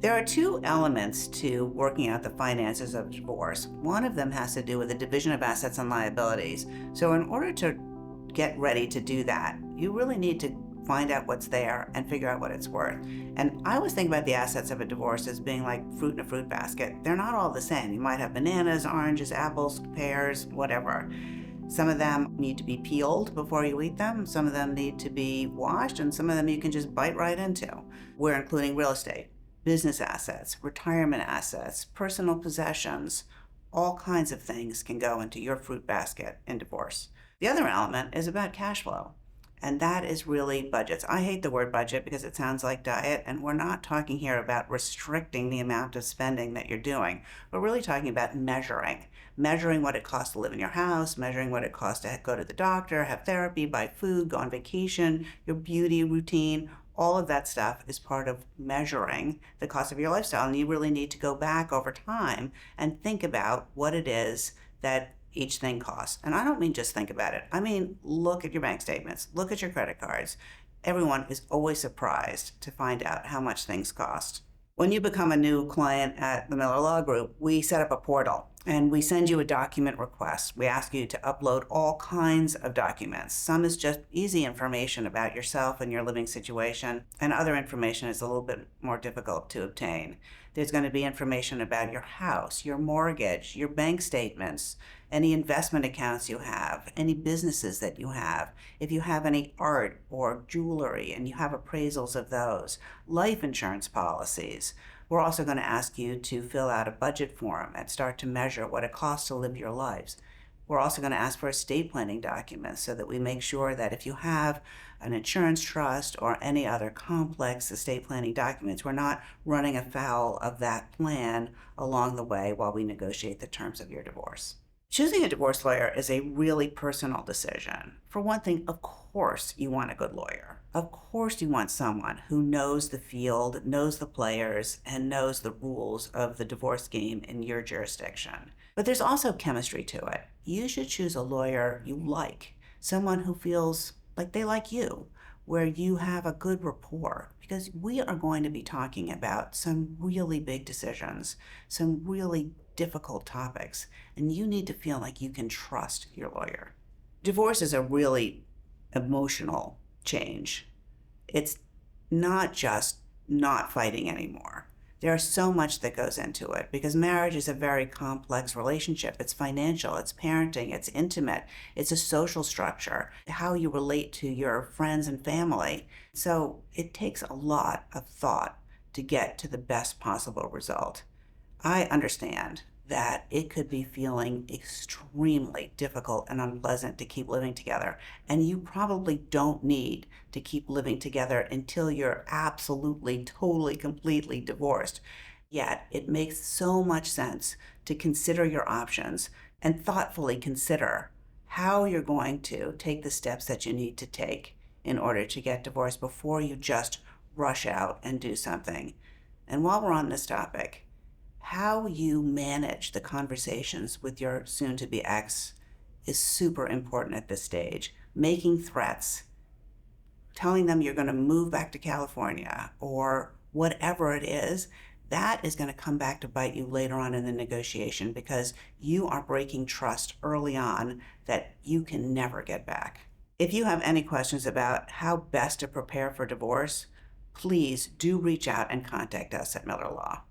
There are two elements to working out the finances of divorce. One of them has to do with the division of assets and liabilities. So, in order to get ready to do that, you really need to find out what's there and figure out what it's worth. And I always think about the assets of a divorce as being like fruit in a fruit basket. They're not all the same. You might have bananas, oranges, apples, pears, whatever. Some of them need to be peeled before you eat them. Some of them need to be washed, and some of them you can just bite right into. We're including real estate, business assets, retirement assets, personal possessions. All kinds of things can go into your fruit basket in divorce. The other element is about cash flow. And that is really budgets. I hate the word budget because it sounds like diet, and we're not talking here about restricting the amount of spending that you're doing. We're really talking about measuring what it costs to live in your house, measuring what it costs to go to the doctor, have therapy, buy food, go on vacation, your beauty routine. All of that stuff is part of measuring the cost of your lifestyle. And you really need to go back over time and think about what it is that each thing costs. And I don't mean just think about it. I mean, look at your bank statements, look at your credit cards. Everyone is always surprised to find out how much things cost. When you become a new client at the Miller Law Group, we set up a portal and we send you a document request. We ask you to upload all kinds of documents. Some is just easy information about yourself and your living situation, and other information is a little bit more difficult to obtain. There's going to be information about your house, your mortgage, your bank statements, any investment accounts you have, any businesses that you have, if you have any art or jewelry and you have appraisals of those, life insurance policies. We're also going to ask you to fill out a budget form and start to measure what it costs to live your lives. We're also going to ask for estate planning documents so that we make sure that if you have an insurance trust or any other complex estate planning documents, we're not running afoul of that plan along the way while we negotiate the terms of your divorce. Choosing a divorce lawyer is a really personal decision. For one thing, of course you want a good lawyer. Of course you want someone who knows the field, knows the players, and knows the rules of the divorce game in your jurisdiction. But there's also chemistry to it. You should choose a lawyer you like, someone who feels like they like you, where you have a good rapport, because we are going to be talking about some really big decisions, some really difficult topics, and you need to feel like you can trust your lawyer. Divorce is a really emotional change. It's not just not fighting anymore. There's so much that goes into it because marriage is a very complex relationship. It's financial, it's parenting, it's intimate, it's a social structure, how you relate to your friends and family. So it takes a lot of thought to get to the best possible result. I understand that it could be feeling extremely difficult and unpleasant to keep living together. And you probably don't need to keep living together until you're absolutely, totally, completely divorced. Yet it makes so much sense to consider your options and thoughtfully consider how you're going to take the steps that you need to take in order to get divorced before you just rush out and do something. And while we're on this topic, how you manage the conversations with your soon-to-be ex is super important at this stage. Making threats, telling them you're going to move back to California or whatever it is, that is going to come back to bite you later on in the negotiation because you are breaking trust early on that you can never get back. If you have any questions about how best to prepare for divorce, please do reach out and contact us at Miller Law.